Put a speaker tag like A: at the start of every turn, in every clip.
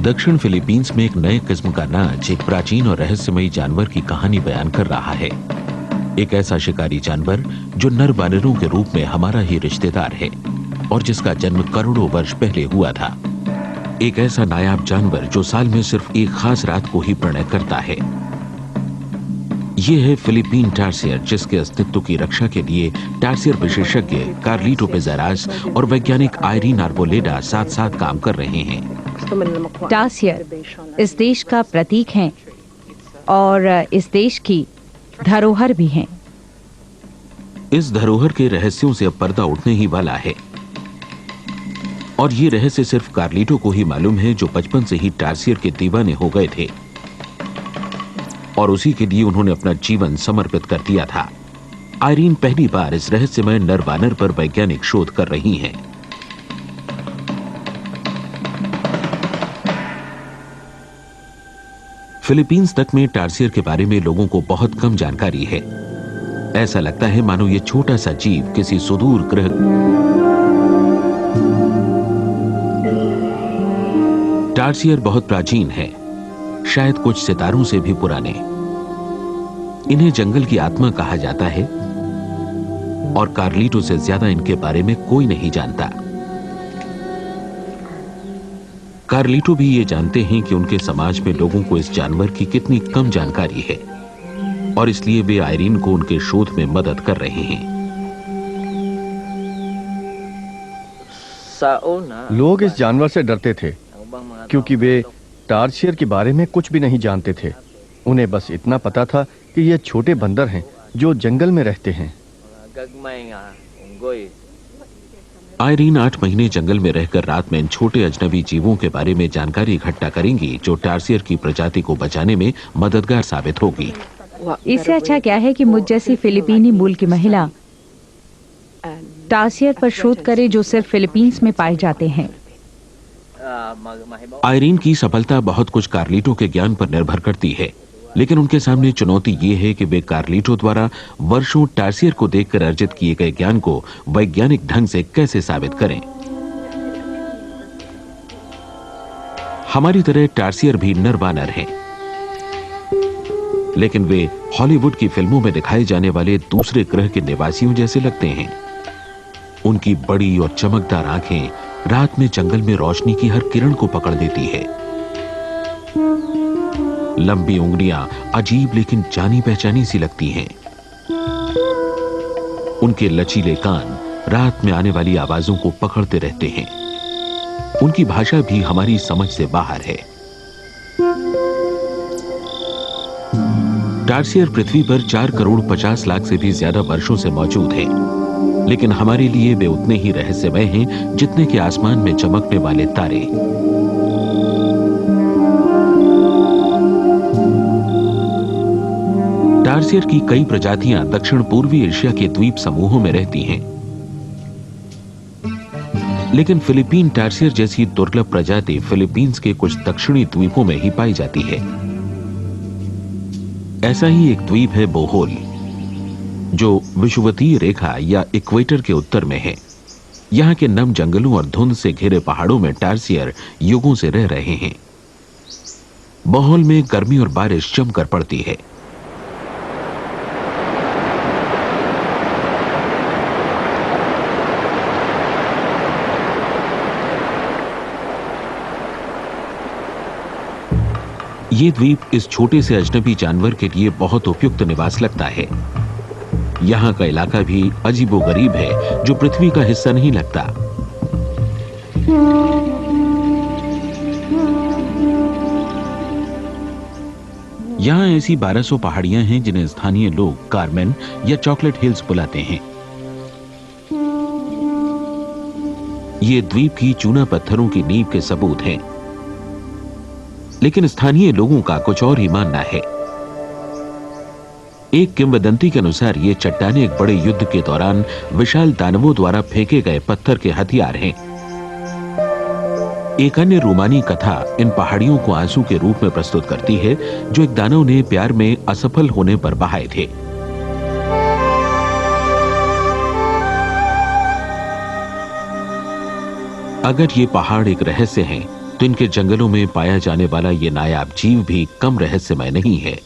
A: दक्षिण फिलीपींस में एक नए किस्म का नाच एक प्राचीन और रहस्यमयी जानवर की कहानी बयान कर रहा है। एक ऐसा शिकारी जानवर जो नर वानरों के रूप में हमारा ही रिश्तेदार है और जिसका जन्म करोड़ों वर्ष पहले हुआ था। एक ऐसा नायाब जानवर जो साल में सिर्फ एक खास रात को ही प्रणय करता है। यह है फिलीपीन टार्सियर, जिसके अस्तित्व की रक्षा के लिए टार्सियर विशेषज्ञ कार्लिटो पेज़ेरास और वैज्ञानिक आयरीन आर्बोलेडा साथ साथ काम कर रहे हैं।
B: टार्सियर इस देश का प्रतीक है और इस देश की धरोहर भी है।
A: इस धरोहर के रहस्यों से अब पर्दा उठने ही वाला है और ये रहस्य सिर्फ कार्लिटो को ही मालूम है, जो बचपन से ही टार्सियर के दीवाने हो गए थे और उसी के लिए उन्होंने अपना जीवन समर्पित कर दिया था। आयरीन पहली बार इस रहस्यमय नर वानर पर वैज्ञानिक शोध कर रही हैं। फिलीपींस तक में टार्सियर के बारे में लोगों को बहुत कम जानकारी है। ऐसा लगता है मानो ये छोटा सा जीव किसी सुदूर ग्रह। टार्सियर बहुत प्राचीन है, शायद कुछ सितारों से भी पुराने। इन्हें जंगल की आत्मा कहा जाता है और कार्लिटो से ज्यादा इनके बारे में कोई नहीं जानता। कार्लिटो भी ये जानते हैं कि उनके समाज में लोगों को इस जानवर की कितनी कम जानकारी है और इसलिए वे आयरीन को उनके शोध में मदद कर रहे हैं।
C: लोग इस जानवर से डरते थे क्योंकि वे टार्सियर के बारे में कुछ भी नहीं जानते थे। उन्हें बस इतना पता था कि ये छोटे बंदर हैं जो जंगल में रहते हैं।
A: आयरीन 8 महीने जंगल में रहकर रात में इन छोटे अजनबी जीवों के बारे में जानकारी इकट्ठा करेंगी, जो टार्सियर की प्रजाति को बचाने में मददगार साबित होगी।
B: इससे अच्छा क्या है कि मुझ जैसी फिलीपीनी मूल की महिला टार्सियर पर शोध करे जो सिर्फ फिलीपींस में पाए जाते हैं।
A: आयरीन की सफलता बहुत कुछ कार्लिटो के ज्ञान पर निर्भर करती है, लेकिन उनके सामने चुनौती ये है कि वे कार्लिटो द्वारा वर्षों टार्सियर को देखकर अर्जित किए गए ज्ञान को वैज्ञानिक ढंग से कैसे साबित करें। हमारी तरह टार्सियर भी नर वानर हैं, लेकिन वे हॉलीवुड की फिल्मों में दिखाए जाने वाले दूसरे ग्रह के निवासियों जैसे लगते हैं। उनकी बड़ी और चमकदार आंखें रात में जंगल में रोशनी की हर किरण को पकड़ लेती है। लंबी उंगलियां अजीब लेकिन जानी पहचानी सी लगती हैं। उनके लचीले कान रात में आने वाली आवाजों को पकड़ते रहते हैं। उनकी भाषा भी हमारी समझ से बाहर है। टार्सियर पृथ्वी पर 4 करोड़ 50 लाख से भी ज्यादा वर्षों से मौजूद है, लेकिन हमारे लिए वे उतने ही रहस्यमय हैं जितने कि आसमान में चमकने वाले तारे। टार्सियर की कई प्रजातियां दक्षिण पूर्वी एशिया के द्वीप समूहों में रहती हैं, लेकिन फिलीपीन टार्सियर जैसी दुर्लभ प्रजाति फिलीपींस के कुछ दक्षिणी द्वीपों में ही पाई जाती है। ऐसा ही एक द्वीप है बोहोल, जो विषुवतीय रेखा या इक्वेटर के उत्तर में है। यहाँ के नम जंगलों और धुंध से घिरे पहाड़ों में टार्सियर युगों से रह रहे हैं। बोहोल में गर्मी और बारिश जमकर पड़ती है। ये द्वीप इस छोटे से अजनबी जानवर के लिए बहुत उपयुक्त निवास लगता है। यहाँ का इलाका भी अजीबोगरीब है, जो पृथ्वी का हिस्सा नहीं लगता। यहाँ ऐसी 1200 पहाड़ियां हैं जिन्हें स्थानीय लोग कार्मेन या चॉकलेट हिल्स बुलाते हैं। ये द्वीप की चूना पत्थरों की नींव के सबूत हैं, लेकिन स्थानीय लोगों का कुछ और ही मानना है। एक किंवदंती के अनुसार ये चट्टानें एक बड़े युद्ध के दौरान विशाल दानवों द्वारा फेंके गए पत्थर के हथियार हैं। एक अन्य रोमानी कथा इन पहाड़ियों को आंसू के रूप में प्रस्तुत करती है, जो एक दानव ने प्यार में असफल होने पर बहाए थे। अगर ये पहाड़ एक रहस्य हैं, तो इनके जंगलों में पाया जाने वाला ये नायाब जीव भी कम रहस्यमय नहीं है।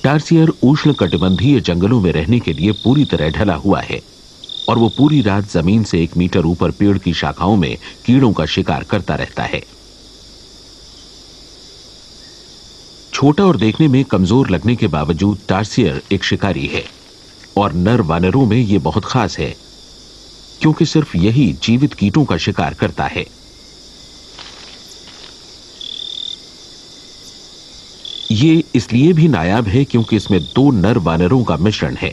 A: टार्सियर उष्णकटिबंधीय जंगलों में रहने के लिए पूरी तरह ढला हुआ है और वो पूरी रात जमीन से 1 मीटर ऊपर पेड़ की शाखाओं में कीड़ों का शिकार करता रहता है। छोटा और देखने में कमजोर लगने के बावजूद टार्सियर एक शिकारी है और नर वानरों में ये बहुत खास है क्योंकि सिर्फ यही जीवित कीटों का शिकार करता है। ये इसलिए भी नायाब है क्योंकि इसमें 2 नर वानरों का मिश्रण है।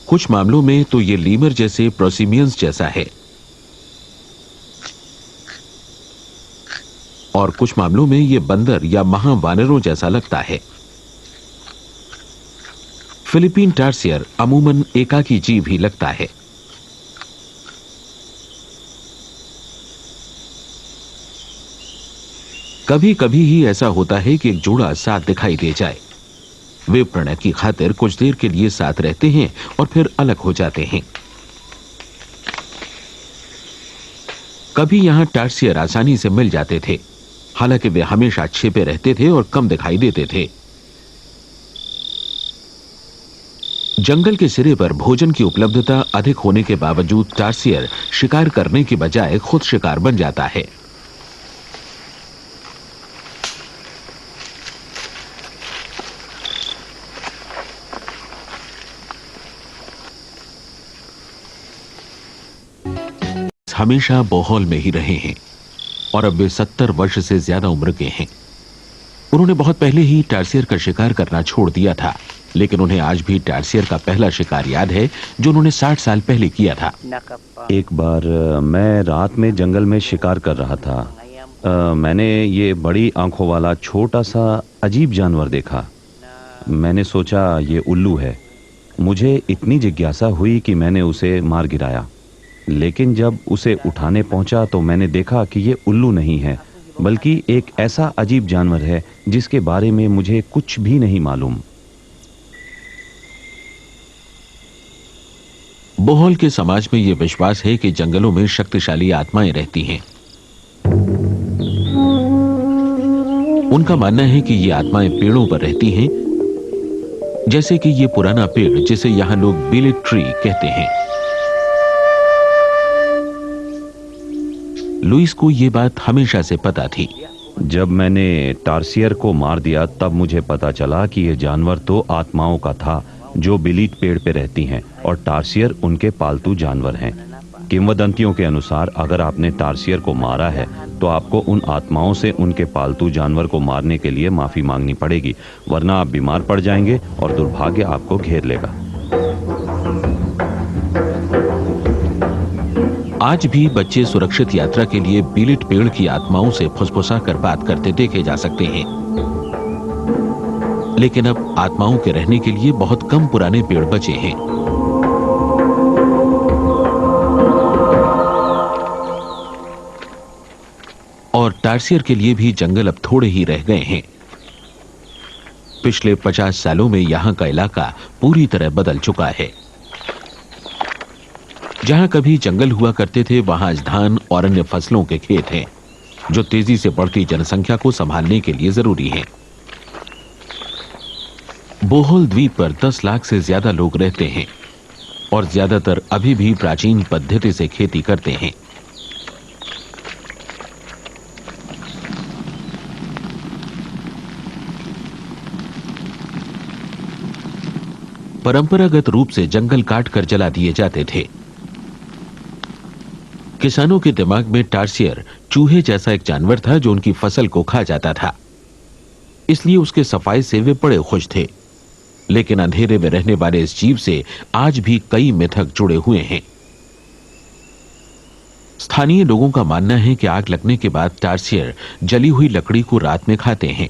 A: कुछ मामलों में तो ये लीमर जैसे प्रोसिमियंस जैसा है और कुछ मामलों में ये बंदर या महावानरों जैसा लगता है। फिलीपीन टार्सियर अमूमन एकाकी जीव ही लगता है। कभी कभी ही ऐसा होता है कि एक जोड़ा साथ दिखाई दे जाए। वे प्रणय की खातिर कुछ देर के लिए साथ रहते हैं और फिर अलग हो जाते हैं। कभी यहां टार्सियर आसानी से मिल जाते थे, हालांकि वे हमेशा छिपे रहते थे और कम दिखाई देते थे। जंगल के सिरे पर भोजन की उपलब्धता अधिक होने के बावजूद टार्सियर शिकार करने की बजाय खुद शिकार बन जाता है। हमेशा बोहॉल में ही रहे हैं और अब वे 70 वर्ष से ज्यादा उम्र के हैं। उन्होंने बहुत पहले ही टार्सियर का शिकार करना छोड़ दिया था, लेकिन उन्हें आज भी टार्सियर का पहला शिकार याद है जो उन्होंने 60 साल पहले किया था।
D: एक बार मैं रात में जंगल में शिकार कर रहा था। मैंने ये बड़ी आंखों वाला छोटा सा अजीब जानवर देखा। मैंने सोचा ये उल्लू है। मुझे इतनी जिज्ञासा हुई कि मैंने उसे मार गिराया, लेकिन जब उसे उठाने पहुंचा तो मैंने देखा कि ये उल्लू नहीं है, बल्कि एक ऐसा अजीब जानवर है जिसके बारे में मुझे कुछ भी नहीं मालूम।
A: बोहॉल के समाज में यह विश्वास है कि जंगलों में शक्तिशाली आत्माएं रहती हैं। उनका मानना है कि ये आत्माएं पेड़ों पर रहती हैं, जैसे कि ये पुराना पेड़ जिसे यहां लोग बिलेट ट्री कहते हैं। लुइस को यह बात हमेशा से पता थी।
D: जब मैंने टार्सियर को मार दिया तब मुझे पता चला कि यह जानवर तो आत्माओं का था जो बिलीट पेड़ पे रहती हैं और टार्सियर उनके पालतू जानवर हैं। किंवदंतियों के अनुसार अगर आपने टार्सियर को मारा है तो आपको उन आत्माओं से उनके पालतू जानवर को मारने के लिए माफी मांगनी पड़ेगी, वरना आप बीमार पड़ जाएंगे और दुर्भाग्य आपको घेर लेगा।
A: आज भी बच्चे सुरक्षित यात्रा के लिए बिलेट पेड़ की आत्माओं से फुसफुसा कर बात करते देखे जा सकते हैं, लेकिन अब आत्माओं के रहने के लिए बहुत कम पुराने पेड़ बचे हैं। और टार्सियर के लिए भी जंगल अब थोड़े ही रह गए हैं। पिछले 50 सालों में यहां का इलाका पूरी तरह बदल चुका है। जहां कभी जंगल हुआ करते थे वहां आज धान और अन्य फसलों के खेत हैं, जो तेजी से बढ़ती जनसंख्या को संभालने के लिए जरूरी हैं। बोहॉल द्वीप पर 10 लाख से ज्यादा लोग रहते हैं और ज्यादातर अभी भी प्राचीन पद्धति से खेती करते हैं। परंपरागत रूप से जंगल काटकर जला दिए जाते थे। किसानों के दिमाग में टार्सियर चूहे जैसा एक जानवर था जो उनकी फसल को खा जाता था, इसलिए उसके सफाई से वे बड़े खुश थे। लेकिन अंधेरे में रहने वाले इस जीव से आज भी कई मिथक जुड़े हुए हैं। स्थानीय लोगों का मानना है कि आग लगने के बाद टार्सियर जली हुई लकड़ी को रात में खाते हैं।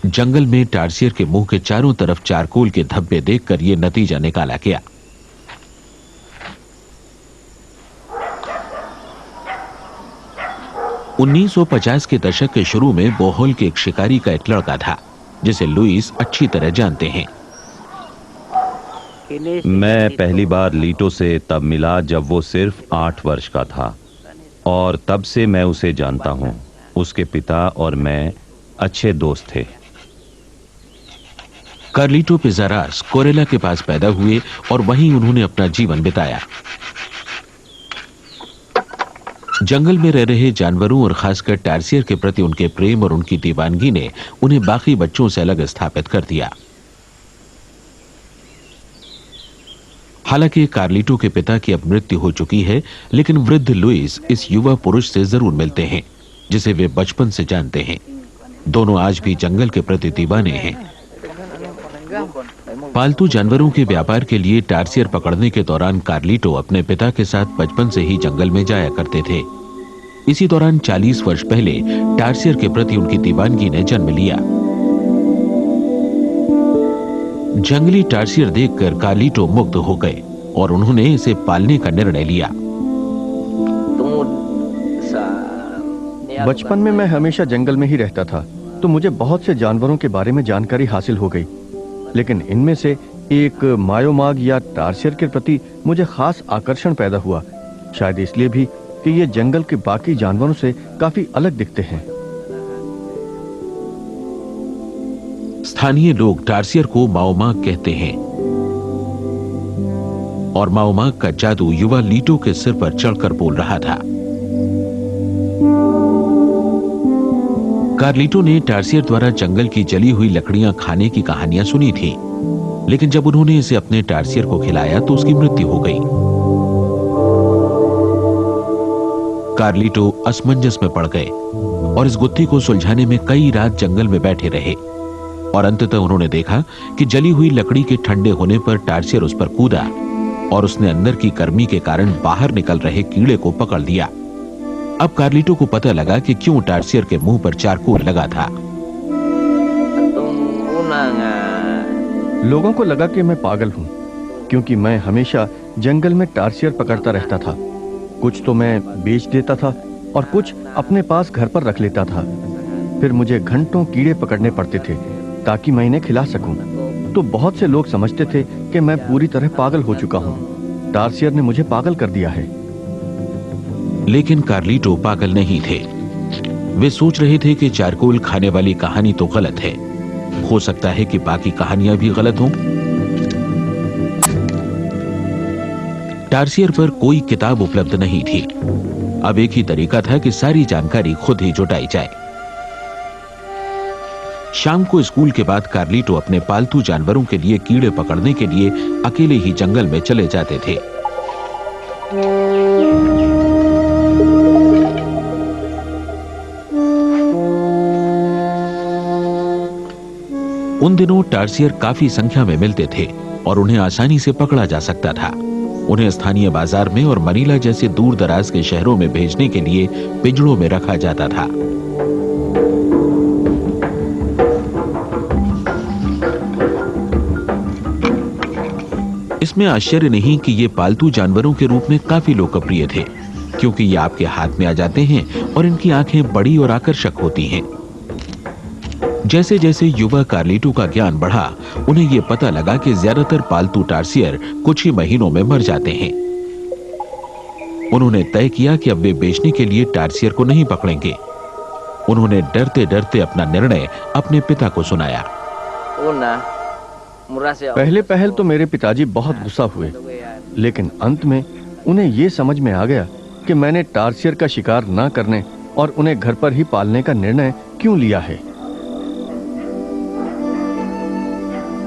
A: जंगल में टार्सियर के मुंह के चारों तरफ चारकोल के धब्बे देखकर यह नतीजा निकाला गया। उन्नीस 1950 के दशक के शुरू में बोहॉल के एक शिकारी का एक लड़का था जिसे लुइस अच्छी तरह जानते हैं।
D: मैं पहली बार लीटो से तब मिला जब वो सिर्फ 8 वर्ष का था और तब से मैं उसे जानता हूँ। उसके पिता और मैं अच्छे दोस्त थे।
A: कार्लिटो पिज़ारास कोरेला के पास पैदा हुए और वहीं उन्होंने अपना जीवन बिताया। जंगल में रह रहे जानवरों और खासकर टार्सियर के प्रति उनके प्रेम और उनकी दीवानगी ने उन्हें बाकी बच्चों से अलग स्थापित कर दिया। हालांकि कार्लिटो के पिता की अब मृत्यु हो चुकी है, लेकिन वृद्ध लुइस इस युवा पुरुष से जरूर मिलते हैं जिसे वे बचपन से जानते हैं। दोनों आज भी जंगल के प्रति दीवाने हैं। पालतू जानवरों के व्यापार के लिए टार्सियर पकड़ने के दौरान कार्लिटो अपने पिता के साथ बचपन से ही जंगल में जाया करते थे। इसी दौरान 40 वर्ष पहले टार्सियर के प्रति उनकी दीवानगी ने जन्म लिया। जंगली टार्सियर देखकर कार्लिटो मुग्ध हो गए और उन्होंने इसे पालने का निर्णय लिया।
C: बचपन में मैं हमेशा जंगल में ही रहता था, तो मुझे बहुत से जानवरों के बारे में जानकारी हासिल हो गई, लेकिन इनमें से एक मायोमाग या टार्सियर के प्रति मुझे खास आकर्षण पैदा हुआ। शायद इसलिए भी कि ये जंगल के बाकी जानवरों से काफी अलग दिखते हैं।
A: स्थानीय लोग टार्सियर को माओमाग कहते हैं और माओमाग का जादू युवा लीटो के सिर पर चढ़कर बोल रहा था। कार्लिटो ने टार्सियर द्वारा जंगल की जली हुई लकड़ियां खाने की कहानियां सुनी थी, लेकिन जब उन्होंने इसे अपने टार्सियर को खिलाया तो उसकी मृत्यु हो गई। कार्लिटो असमंजस में पड़ गए और इस गुत्थी को सुलझाने में कई रात जंगल में बैठे रहे और अंततः उन्होंने देखा कि जली हुई लकड़ी के ठंडे होने पर टार्सियर उस पर कूदा और उसने अंदर की गर्मी के कारण बाहर निकल रहे कीड़े को पकड़ लिया। अब कार्लिटो को पता लगा कि क्यों टार्सियर के मुंह पर चारकोल लगा था।
C: लोगों को लगा कि मैं पागल हूँ, क्योंकि मैं हमेशा जंगल में टार्सियर पकड़ता रहता था। कुछ तो मैं बेच देता था और कुछ अपने पास घर पर रख लेता था। फिर मुझे घंटों कीड़े पकड़ने पड़ते थे ताकि मैं इन्हें खिला सकूं। तो बहुत से लोग समझते थे कि मैं पूरी तरह पागल हो चुका हूँ। टार्सियर ने मुझे पागल कर दिया है।
A: लेकिन कार्लिटो पागल नहीं थे। वे सोच रहे थे कि चारकोल खाने वाली कहानी तो गलत है, हो सकता है कि बाकी कहानियां भी गलत हों। टार्सियर पर कोई किताब उपलब्ध नहीं थी। अब एक ही तरीका था कि सारी जानकारी खुद ही जुटाई जाए। शाम को स्कूल के बाद कार्लिटो अपने पालतू जानवरों के लिए कीड़े पकड़ने के लिए अकेले ही जंगल में चले जाते थे। उन दिनों टार्सियर काफी संख्या में मिलते थे और उन्हें आसानी से पकड़ा जा सकता था। उन्हें स्थानीय बाजार में और मनीला जैसे दूर दराज के शहरों में भेजने के लिए पिंजड़ों में रखा जाता था। इसमें आश्चर्य नहीं कि ये पालतू जानवरों के रूप में काफी लोकप्रिय थे, क्योंकि ये आपके हाथ में आ जाते हैं और इनकी आंखें बड़ी और आकर्षक होती हैं। जैसे जैसे युवा कार्लिटो का ज्ञान बढ़ा, उन्हें यह पता लगा कि ज्यादातर पालतू टार्सियर कुछ ही महीनों में मर जाते हैं। उन्होंने तय किया कि अब वे बेचने के लिए टार्सियर को नहीं पकड़ेंगे। उन्होंने डरते डरते अपना निर्णय अपने पिता को सुनाया।
C: पहले पहल तो मेरे पिताजी बहुत गुस्सा हुए, लेकिन अंत में उन्हें यह समझ में आ गया कि मैंने टार्सियर का शिकार न करने और उन्हें घर पर ही पालने का निर्णय क्यों लिया है।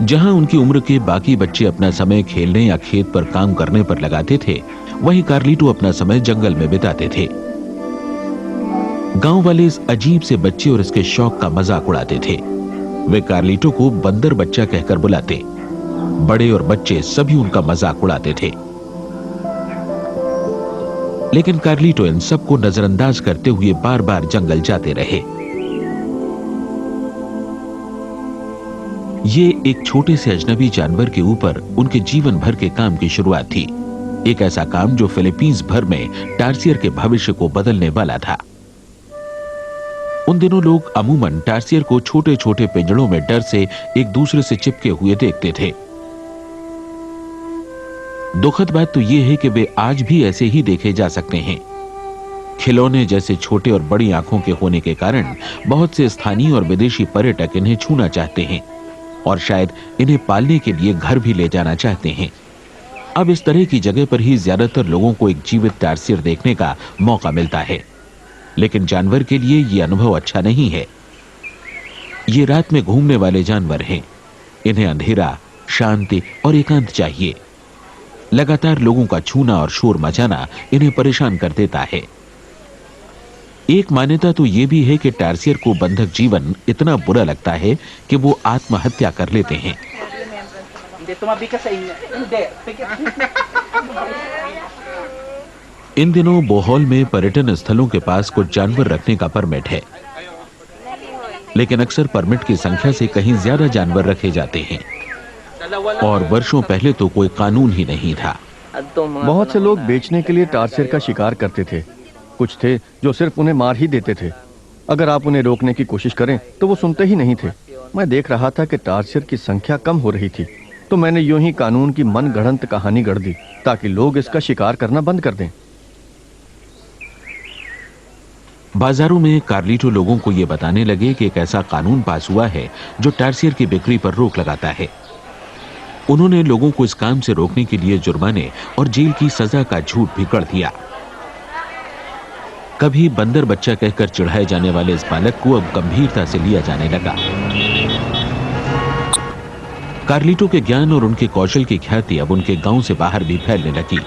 A: जहां उनकी उम्र के बाकी बच्चे अपना समय खेलने या खेत पर काम करने पर लगाते थे, वहीं कार्लिटो अपना समय जंगल में बिताते थे। गांव वाले इस अजीब से बच्चे और इसके शौक का मजाक उड़ाते थे। वे कार्लिटो को बंदर बच्चा कहकर बुलाते। बड़े और बच्चे सभी उनका मजाक उड़ाते थे। लेकिन कार्लिटो इन सबको नजरअंदाज करते हुए बार बार जंगल जाते रहे। ये एक छोटे से अजनबी जानवर के ऊपर उनके जीवन भर के काम की शुरुआत थी। एक ऐसा काम जो फिलीपींस भर में टार्सियर के भविष्य को बदलने वाला था। उन दिनों लोग अमूमन टार्सियर को छोटे छोटे पिंजड़ों में डर से एक दूसरे से चिपके हुए देखते थे। दुखद बात तो यह है कि वे आज भी ऐसे ही देखे जा सकते हैं। खिलौने जैसे छोटे और बड़ी आंखों के होने के कारण बहुत से स्थानीय और विदेशी पर्यटक इन्हें छूना चाहते हैं और शायद इन्हें पालने के लिए घर भी ले जाना चाहते हैं। अब इस तरह की जगह पर ही ज्यादातर लोगों को एक जीवित टारसियर देखने का मौका मिलता है, लेकिन जानवर के लिए यह अनुभव अच्छा नहीं है। ये रात में घूमने वाले जानवर हैं। इन्हें अंधेरा, शांति और एकांत चाहिए। लगातार लोगों का छूना और शोर मचाना इन्हें परेशान कर देता है। एक मान्यता तो यह भी है कि टारसियर को बंधक जीवन इतना बुरा लगता है कि वो आत्महत्या कर लेते हैं। इन दिनों बोहल में पर्यटन स्थलों के पास कुछ जानवर रखने का परमिट है, लेकिन अक्सर परमिट की संख्या से कहीं ज्यादा जानवर रखे जाते हैं और वर्षों पहले तो कोई कानून ही नहीं था।
C: बहुत से लोग बेचने के लिए टारसियर का शिकार करते थे। कुछ थे जो सिर्फ उन्हें मार ही देते थे। अगर आप उन्हें रोकने की कोशिश करें तो वो सुनते ही नहीं थे। मैं देख रहा था कि टारसियर की संख्या कम हो रही थी, तो मैंने यूं ही कानून की मनगढ़ंत कहानी गढ़ दी ताकि लोग इसका शिकार करना बंद कर दें।
A: बाजारों में कार्लिटो लोगों को यह बताने लगे कि एक ऐसा कानून पास हुआ है जो टारसियर की बिक्री पर रोक लगाता है। उन्होंने लोगों को इस काम से रोकने के लिए जुर्माने और जेल की सजा का झूठ भी गढ़ दिया। कभी बंदर बच्चा कहकर चिढ़ाए जाने वाले इस बालक को अब गंभीरता से लिया जाने लगा। कार्लिटो के ज्ञान और उनके कौशल की ख्याति अब उनके गांव से बाहर भी फैलने लगी।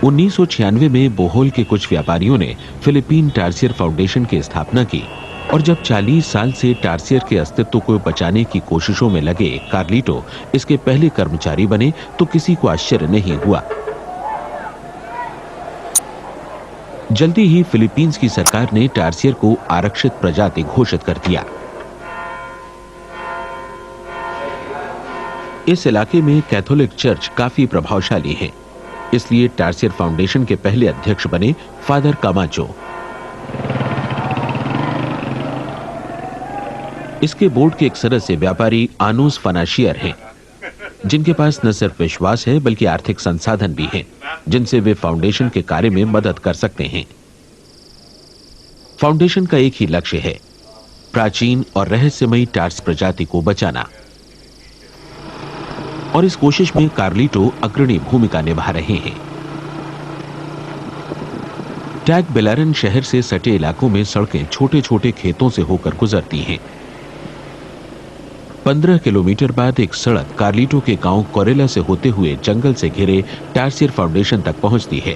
A: 1996 में बोहल के कुछ व्यापारियों ने फिलीपीन टारसियर फाउंडेशन की स्थापना की और जब 40 साल से टारसियर के अस्तित्व को बचाने की कोशिशों में लगे कार्लिटो इसके पहले कर्मचारी बने तो किसी को आश्चर्य नहीं हुआ। जल्दी ही फिलीपींस की सरकार ने टारसियर को आरक्षित प्रजाति घोषित कर दिया। इस इलाके में कैथोलिक चर्च काफी प्रभावशाली है, इसलिए टारसियर फाउंडेशन के पहले अध्यक्ष बने फादर कामाचो। इसके बोर्ड के एक सदस्य व्यापारी आनोस फनाशियर हैं, जिनके पास न सिर्फ विश्वास है बल्कि आर्थिक संसाधन भी हैं, जिनसे वे फाउंडेशन के कार्य में मदद कर सकते हैं। फाउंडेशन का एक ही लक्ष्य है, प्राचीन और रहस्यमयी टार्स प्रजाति को बचाना, और इस कोशिश में कार्लिटो अग्रणी भूमिका निभा रहे हैं। टैग बेलारन शहर से सटे इलाकों में सड़कें छोटे छोटे खेतों से होकर गुजरती हैं। 15 किलोमीटर बाद एक सड़क कार्लिटो के गांव कोरेला से होते हुए जंगल से घिरे टारसियर फाउंडेशन तक पहुंचती है।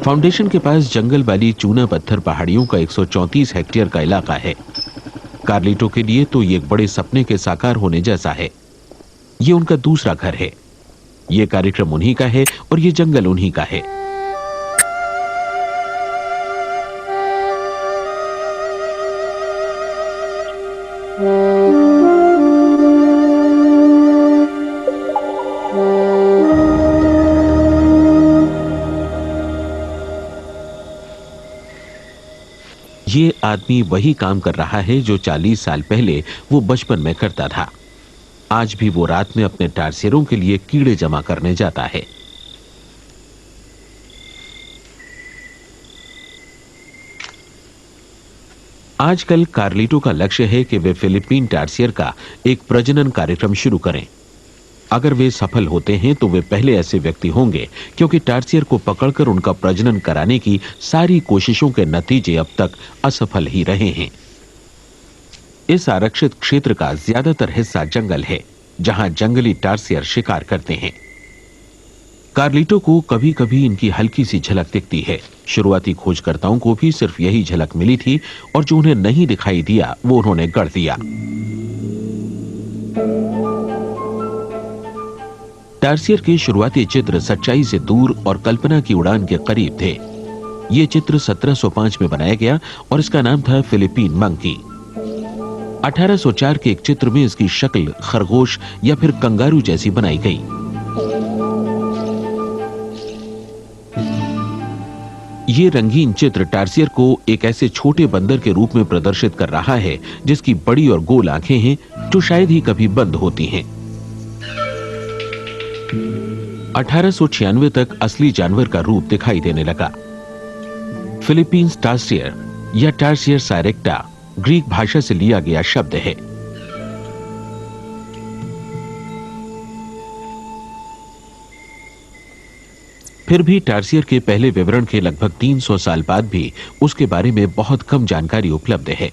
A: फाउंडेशन के पास जंगल वाली चूना पत्थर पहाड़ियों का 134 हेक्टेयर का इलाका है। कार्लिटो के लिए तो ये एक बड़े सपने के साकार होने जैसा है। ये उनका दूसरा घर है। ये कार्यक्रम उन्हीं का है और ये जंगल उन्हीं का है। ये आदमी वही काम कर रहा है जो 40 साल पहले वो बचपन में करता था। आज भी वो रात में अपने टारसियरों के लिए कीड़े जमा करने जाता है। आजकल कार्लिटो का लक्ष्य है कि वे फिलीपीन टारसियर का एक प्रजनन कार्यक्रम शुरू करें। अगर वे सफल होते हैं तो वे पहले ऐसे व्यक्ति होंगे, क्योंकि टारसियर को पकड़कर उनका प्रजनन कराने की सारी कोशिशों के नतीजे अब तक असफल ही रहे हैं। इस आरक्षित क्षेत्र का ज्यादातर हिस्सा जंगल है, जहां जंगली टारसियर शिकार करते हैं। कार्लिटो को कभी कभी इनकी हल्की सी झलक दिखती है। शुरुआती खोजकर्ताओं को भी सिर्फ यही झलक मिली थी और जो उन्हें नहीं दिखाई दिया वो उन्होंने गढ़ दिया। टारसियर के शुरुआती चित्र सच्चाई से दूर और कल्पना की उड़ान के करीब थे। ये चित्र 1705 में बनाया गया और इसका नाम था फिलीपीन मंकी। 1804 के एक चित्र में इसकी शक्ल खरगोश या फिर कंगारू जैसी बनाई गई। ये रंगीन चित्र टार्सियर को एक ऐसे छोटे बंदर के रूप में प्रदर्शित कर रहा है जिसकी बड़ी और गोल आंखें हैं जो शायद ही कभी बंद होती हैं। 1896 तक असली जानवर का रूप दिखाई देने लगा। फिलीपींस टार्सियर या टार्सियर सायरेक्टा ग्रीक भाषा से लिया गया शब्द है। फिर भी टार्सियर के पहले विवरण के लगभग 300 साल बाद भी उसके बारे में बहुत कम जानकारी उपलब्ध है।